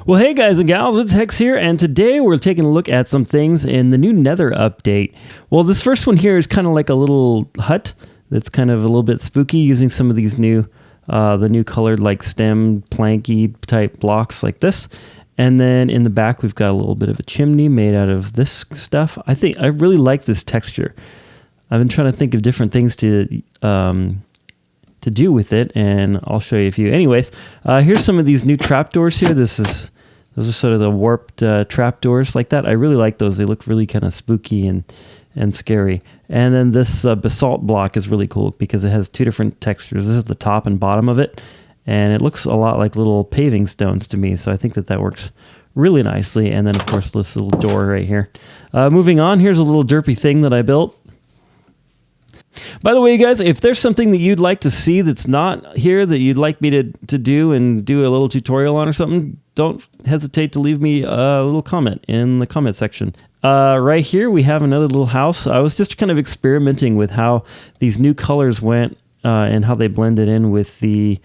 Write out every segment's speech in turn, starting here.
Well, hey guys and gals, it's Hex here, and today we're taking a look at some things in the new Nether update. Well, this first one here is kind of like a little hut that's kind of a little bit spooky, using some of these new, the new colored like stem planky type blocks like this. And then in the back, we've got a little bit of a chimney made out of this stuff. I really like this texture. I've been trying to think of different things to do with it, and I'll show you a few. Anyways, here's some of these new trapdoors here. Those are sort of the warped trapdoors like that. I really like those. They look really kind of spooky and scary. And then this basalt block is really cool because it has two different textures. This is the top and bottom of it, and it looks a lot like little paving stones to me. So I think that works really nicely. And then of course this little door right here. Moving on, here's a little derpy thing that I built. By the way, you guys, if there's something that you'd like to see that's not here that you'd like me to do and do a little tutorial on or something, don't hesitate to leave me a little comment in the comment section. Right here, we have another little house. I was just kind of experimenting with how these new colors went and how they blended in with the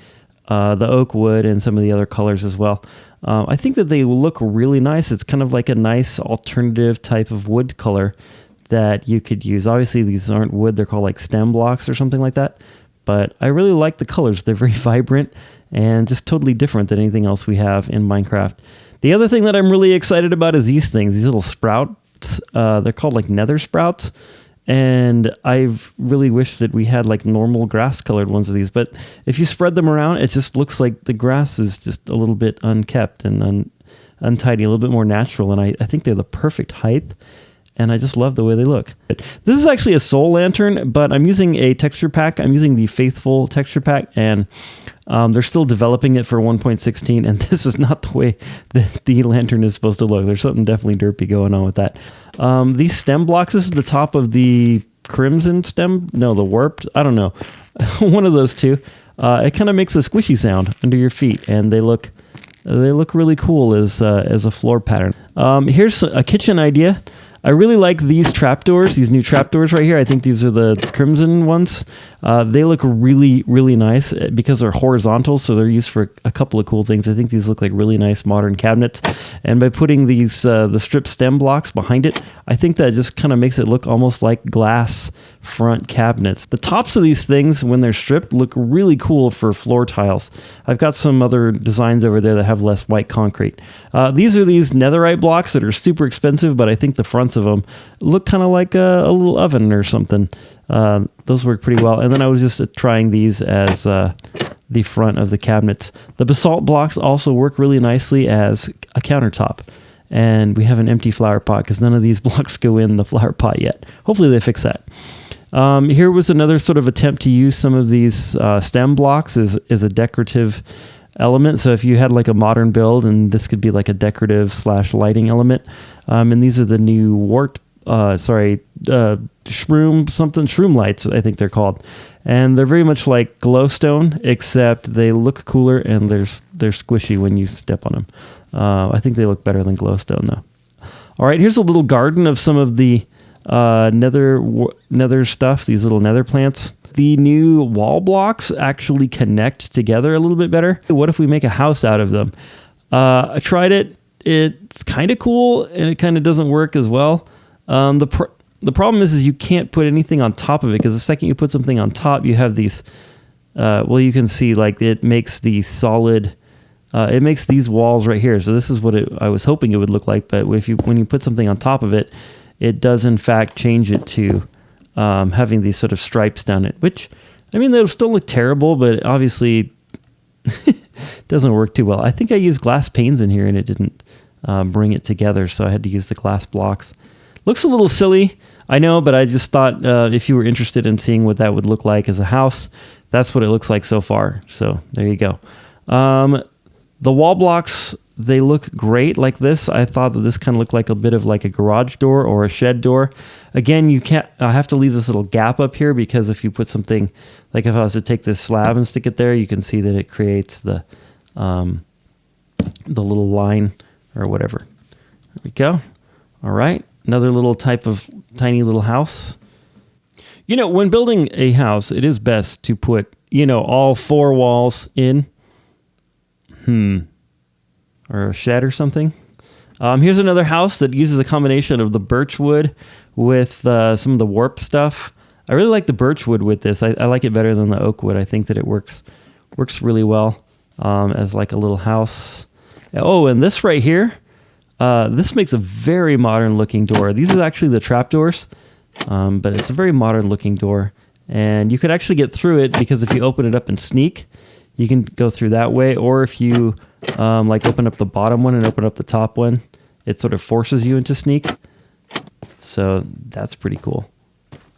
oak wood and some of the other colors as well. I think that they look really nice. It's kind of like a nice alternative type of wood color that you could use. Obviously, these aren't wood. They're called like stem blocks or something like that. But I really like the colors. They're very vibrant and just totally different than anything else we have in Minecraft. The other thing that I'm really excited about is these things, these little sprouts. They're called like nether sprouts. And I've really wished that we had like normal grass colored ones of these. But if you spread them around, it just looks like the grass is just a little bit unkept and untidy, a little bit more natural. And I think they're the perfect height. And I just love the way they look. This is actually a soul lantern, but I'm using a texture pack. I'm using the Faithful texture pack, and they're still developing it for 1.16, and this is not the way that the lantern is supposed to look. There's something definitely derpy going on with that. These stem blocks, this is the top of the crimson stem. No, the warped. I don't know. One of those two. It kind of makes a squishy sound under your feet, and they look really cool as a floor pattern. Here's a kitchen idea. I really like these trapdoors, these new trapdoors right here. I think these are the crimson ones. They look really, really nice because they're horizontal, so they're used for a couple of cool things. I think these look like really nice modern cabinets. And by putting these the strip stem blocks behind it, I think that just kind of makes it look almost like glass front cabinets. The tops of these things, when they're stripped, look really cool for floor tiles. I've got some other designs over there that have less white concrete. These are these netherite blocks that are super expensive, but I think the fronts of them look kind of like a little oven or something. Those work pretty well. And then I was just trying these as the front of the cabinets. The basalt blocks also work really nicely as a countertop. And we have an empty flower pot because none of these blocks go in the flower pot yet. Hopefully they fix that. Here was another sort of attempt to use some of these stem blocks as a decorative element. So if you had like a modern build, and this could be like a decorative / lighting element. And these are the new shroom lights, I think they're called. And they're very much like glowstone, except they look cooler and they're squishy when you step on them. I think they look better than glowstone though. All right, here's a little garden of some of the nether stuff, these little nether plants. The new wall blocks actually connect together a little bit better. What if we make a house out of them? I tried it. It's kind of cool, and it kind of doesn't work as well. The problem is you can't put anything on top of it, because the second you put something on top, you have these, you can see like it makes the solid, it makes these walls right here. So this is what I was hoping it would look like, but when you put something on top of it, it does in fact change it to having these sort of stripes down it, which, I mean, they'll still look terrible, but obviously doesn't work too well. I think I used glass panes in here and it didn't bring it together, so I had to use the glass blocks. Looks a little silly, I know, but I just thought if you were interested in seeing what that would look like as a house, that's what it looks like so far. So there you go. The wall blocks, they look great like this. I thought that this kind of looked like a bit of like a garage door or a shed door. Again, I have to leave this little gap up here because if you put something, like if I was to take this slab and stick it there, you can see that it creates the little line or whatever. There we go. All right. Another little type of tiny little house. You know, when building a house, it is best to put, all 4 walls in. or a shed or something. Here's another house that uses a combination of the birch wood with some of the warp stuff. I really like the birch wood with this. I like it better than the oak wood. I think that it works really well as like a little house. Oh, and this right here, this makes a very modern looking door. These are actually the trapdoors, but it's a very modern looking door. And you could actually get through it because if you open it up and sneak, you can go through that way. Or if you like open up the bottom one and open up the top one, it sort of forces you into sneak. So that's pretty cool.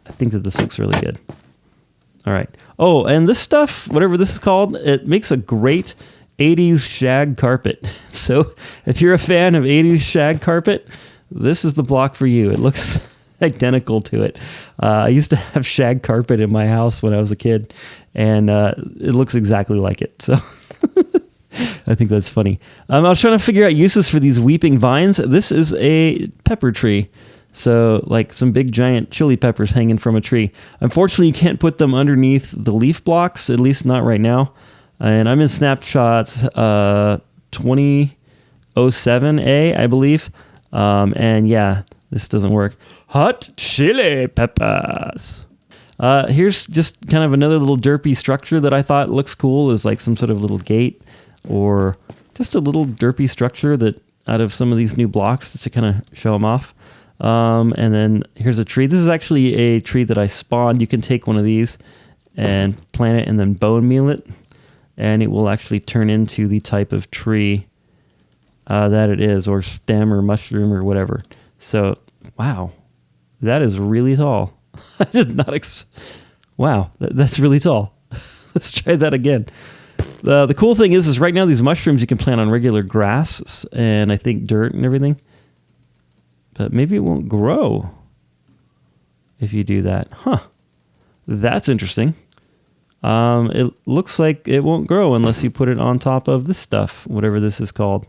I think that this looks really good. All right. Oh, and this stuff, whatever this is called, it makes a great 80s shag carpet. So if you're a fan of 80s shag carpet, this is the block for you. It looks identical to it. I used to have shag carpet in my house when I was a kid, and it looks exactly like it. So I think that's funny. I was trying to figure out uses for these weeping vines. This is a pepper tree. So like some big giant chili peppers hanging from a tree. Unfortunately, you can't put them underneath the leaf blocks, at least not right now. And I'm in snapshots 2007A, I believe. And yeah, this doesn't work. Hot chili peppers. Here's just kind of another little derpy structure that I thought looks cool, is like some sort of little gate or just a little derpy structure that out of some of these new blocks to kind of show them off. And then here's a tree. This is actually a tree that I spawned. You can take one of these and plant it and then bone meal it, and it will actually turn into the type of tree that it is, or stem or mushroom or whatever. So, wow, that is really tall. I did not wow, that's really tall. Let's try that again. The cool thing is right now these mushrooms you can plant on regular grass and I think dirt and everything. But maybe it won't grow if you do that. Huh. That's interesting. It looks like it won't grow unless you put it on top of this stuff, whatever this is called.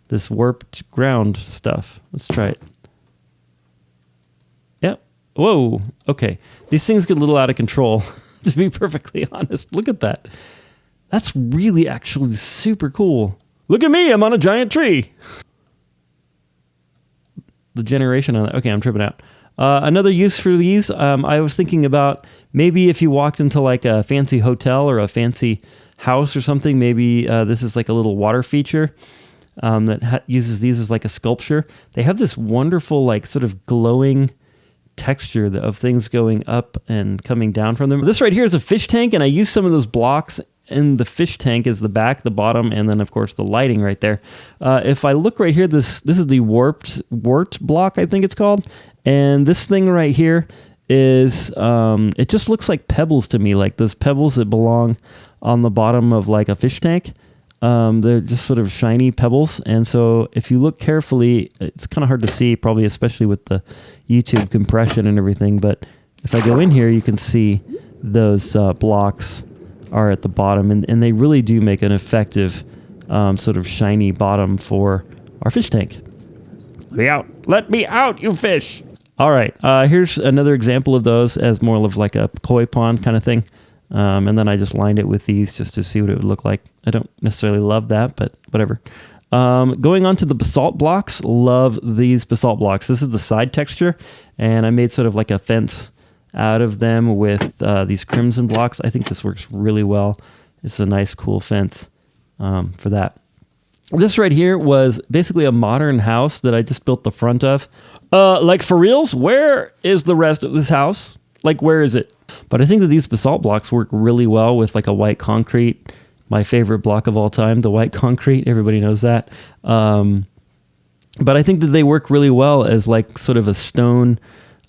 This warped ground stuff. Let's try it. Yep. Whoa. Okay. These things get a little out of control, to be perfectly honest. Look at that. That's really actually super cool. Look at me. I'm on a giant tree. The generation on that. Okay, I'm tripping out. Another use for these, I was thinking about maybe if you walked into like a fancy hotel or a fancy house or something, maybe this is like a little water feature that uses these as like a sculpture. They have this wonderful like sort of glowing texture of things going up and coming down from them. This right here is a fish tank, and I used some of those blocks in the fish tank as the back, the bottom, and then of course the lighting right there. If I look right here, this is the wart block, I think it's called. And this thing right here is, it just looks like pebbles to me, like those pebbles that belong on the bottom of like a fish tank. They're just sort of shiny pebbles. And so if you look carefully, it's kind of hard to see, probably especially with the YouTube compression and everything. But if I go in here, you can see those blocks are at the bottom, and they really do make an effective sort of shiny bottom for our fish tank. Let me out. Let me out, you fish. All right. Here's another example of those as more of like a koi pond kind of thing. And then I just lined it with these just to see what it would look like. I don't necessarily love that, but whatever. Going on to the basalt blocks. Love these basalt blocks. This is the side texture, and I made sort of like a fence out of them with these crimson blocks. I think this works really well. It's a nice, cool fence for that. This right here was basically a modern house that I just built the front of. Like for reals, where is the rest of this house? Like, where is it? But I think that these basalt blocks work really well with like a white concrete. My favorite block of all time, the white concrete. Everybody knows that. But I think that they work really well as like sort of a stone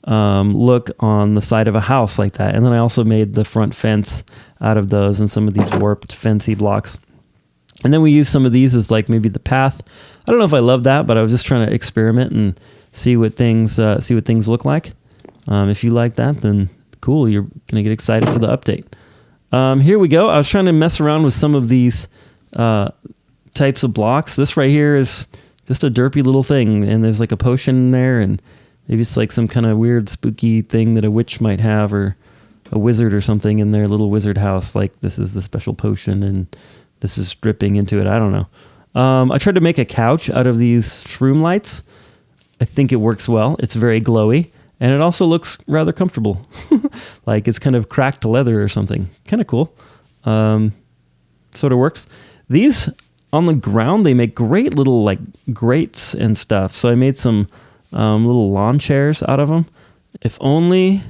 look on the side of a house like that. And then I also made the front fence out of those and some of these warped fancy blocks. And then we use some of these as like maybe the path. I don't know if I love that, but I was just trying to experiment and see what things look like. If you like that, then cool. You're gonna get excited for the update. Here we go. I was trying to mess around with some of these types of blocks. This right here is just a derpy little thing, and there's like a potion in there, and maybe it's like some kind of weird spooky thing that a witch might have, or a wizard or something in their little wizard house. Like this is the special potion, and this is dripping into it. I don't know. I tried to make a couch out of these shroom lights. I think it works well. It's very glowy, and it also looks rather comfortable. Like it's kind of cracked leather or something. Kind of cool. Sort of works. These on the ground, they make great little like grates and stuff. So I made some little lawn chairs out of them. If only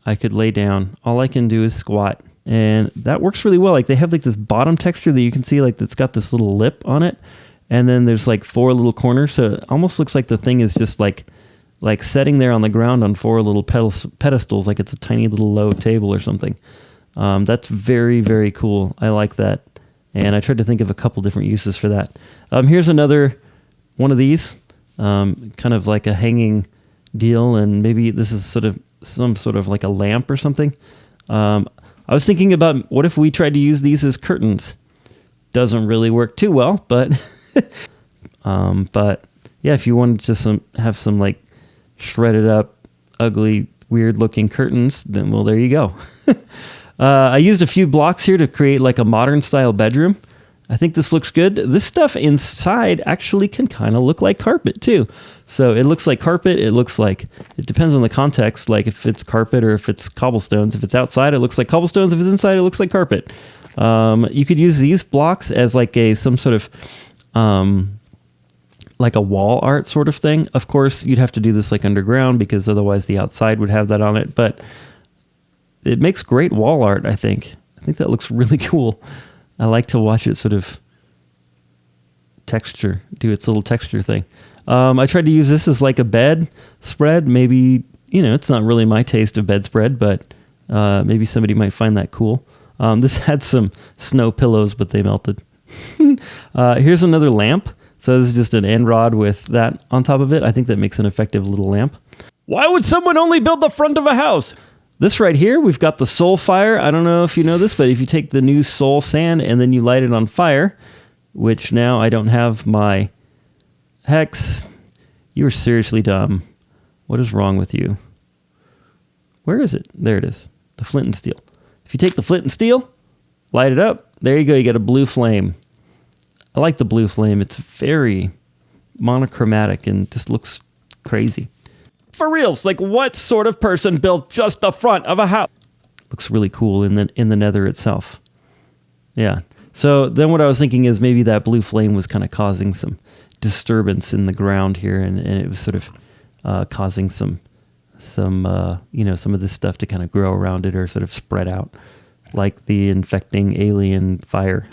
I could lay down. All I can do is squat. And that works really well. Like they have like this bottom texture that you can see like that's got this little lip on it. And then there's like 4 little corners. So it almost looks like the thing is just like setting there on the ground on 4 little pedestals. Like it's a tiny little low table or something. That's very, very cool. I like that. And I tried to think of a couple different uses for that. Here's another one of these. Kind of like a hanging deal. And maybe this is sort of some sort of like a lamp or something. I was thinking about what if we tried to use these as curtains? Doesn't really work too well, but yeah, if you wanted to have some like shredded up, ugly, weird looking curtains, then well, there you go. I used a few blocks here to create like a modern style bedroom. I think this looks good. This stuff inside actually can kind of look like carpet too. So it looks like carpet. It looks like, it depends on the context, like if it's carpet or if it's cobblestones. If it's outside, it looks like cobblestones. If it's inside, it looks like carpet. You could use these blocks as like some sort of like a wall art sort of thing. Of course, you'd have to do this like underground because otherwise the outside would have that on it. But it makes great wall art, I think. I think that looks really cool. I like to watch it sort of do its little texture thing. I tried to use this as like a bed spread. Maybe, it's not really my taste of bedspread, but maybe somebody might find that cool. This had some snow pillows, but they melted. Here's another lamp. So this is just an end rod with that on top of it. I think that makes an effective little lamp. Why would someone only build the front of a house? This right here, we've got the soul fire. I don't know if you know this, but if you take the new soul sand and then you light it on fire, which now I don't have my hex. You are seriously dumb. What is wrong with you? Where is it? There it is. The flint and steel. If you take the flint and steel, light it up, there you go. You get a blue flame. I like the blue flame. It's very monochromatic and just looks crazy. For reals, like what sort of person built just the front of a house? Looks really cool in the Nether itself. Yeah. So then what I was thinking is maybe that blue flame was kind of causing some disturbance in the ground here, and it was sort of causing some of this stuff to kind of grow around it or sort of spread out like the infecting alien fire.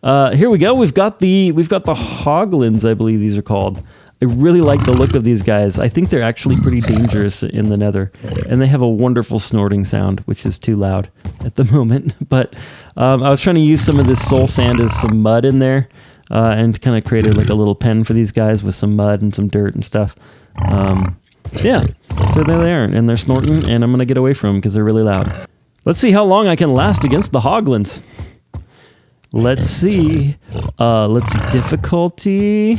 Here we go. We've got the Hoglins, I believe these are called. I really like the look of these guys. I think they're actually pretty dangerous in the Nether, and they have a wonderful snorting sound, which is too loud at the moment. But I was trying to use some of this soul sand as some mud in there, and kind of created like a little pen for these guys with some mud and some dirt and stuff. Yeah, so there they are, and they're snorting, and I'm gonna get away from them because they're really loud. Let's see how long I can last against the Hoglins. Let's see. Let's see. Difficulty.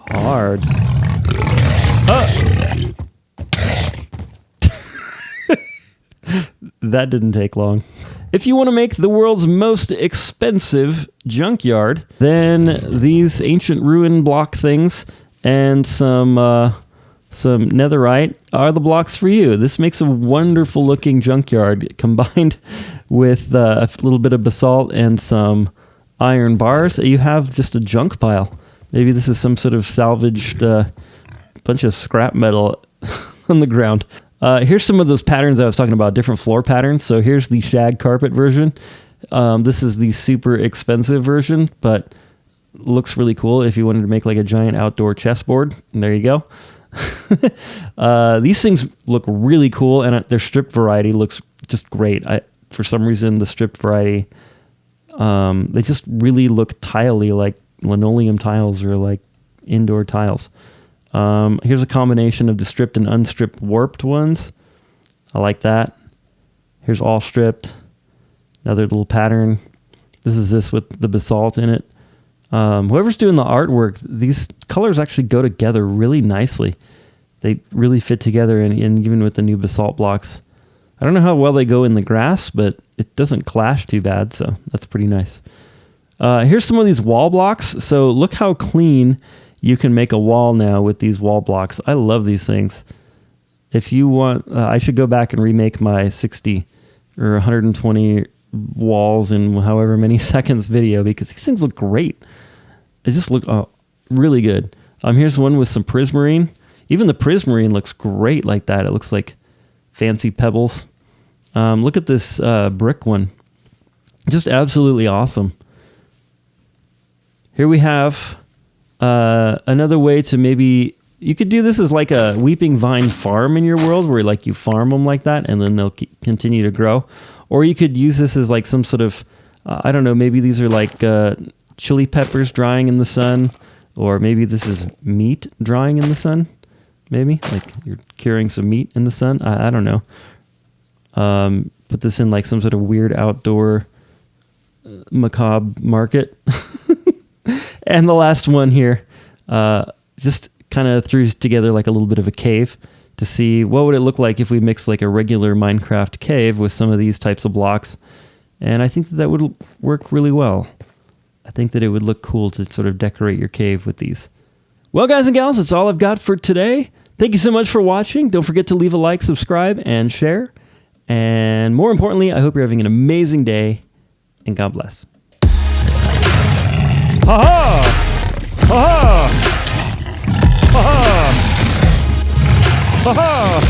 Hard. That didn't take long. If you want to make the world's most expensive junkyard, then these ancient ruin block things and some netherite are the blocks for you. This makes a wonderful looking junkyard combined with a little bit of basalt and some iron bars. You have just a junk pile. Maybe this is some sort of salvaged bunch of scrap metal on the ground. Here's some of those patterns I was talking about, different floor patterns. So here's the shag carpet version. This is the super expensive version, but looks really cool if you wanted to make like a giant outdoor chessboard. And there you go. These things look really cool, and their strip variety looks just great. For some reason, the strip variety, they just really look tiley, like linoleum tiles or like indoor tiles. Here's a combination of the stripped and unstripped warped ones. I like that. Here's all stripped. Another little pattern. This is this with the basalt in it. Whoever's doing the artwork, these colors actually go together really nicely. They really fit together, and even with the new basalt blocks. I don't know how well they go in the grass, but it doesn't clash too bad, so that's pretty nice. Here's some of these wall blocks. So look how clean you can make a wall now with these wall blocks. I love these things. If you want, I should go back and remake my 60 or 120 walls in however many seconds video, because these things look great. They just look really good. Here's one with some prismarine. Even the prismarine looks great like that. It looks like fancy pebbles. Look at this brick one. Just absolutely awesome. Here we have another way to maybe... You could do this as like a weeping vine farm in your world, where like you farm them like that and then they'll continue to grow. Or you could use this as like some sort of, I don't know, maybe these are like chili peppers drying in the sun, or maybe this is meat drying in the sun. Maybe like you're curing some meat in the sun. I don't know. Put this in like some sort of weird outdoor macabre market. And the last one here, just kind of threw together like a little bit of a cave to see what would it look like if we mixed like a regular Minecraft cave with some of these types of blocks. And I think that would work really well. I think that it would look cool to sort of decorate your cave with these. Well, guys and gals, that's all I've got for today. Thank you so much for watching. Don't forget to leave a like, subscribe, and share. And more importantly, I hope you're having an amazing day, and God bless. Ha ha! Ha ha! Ha ha! Ha ha!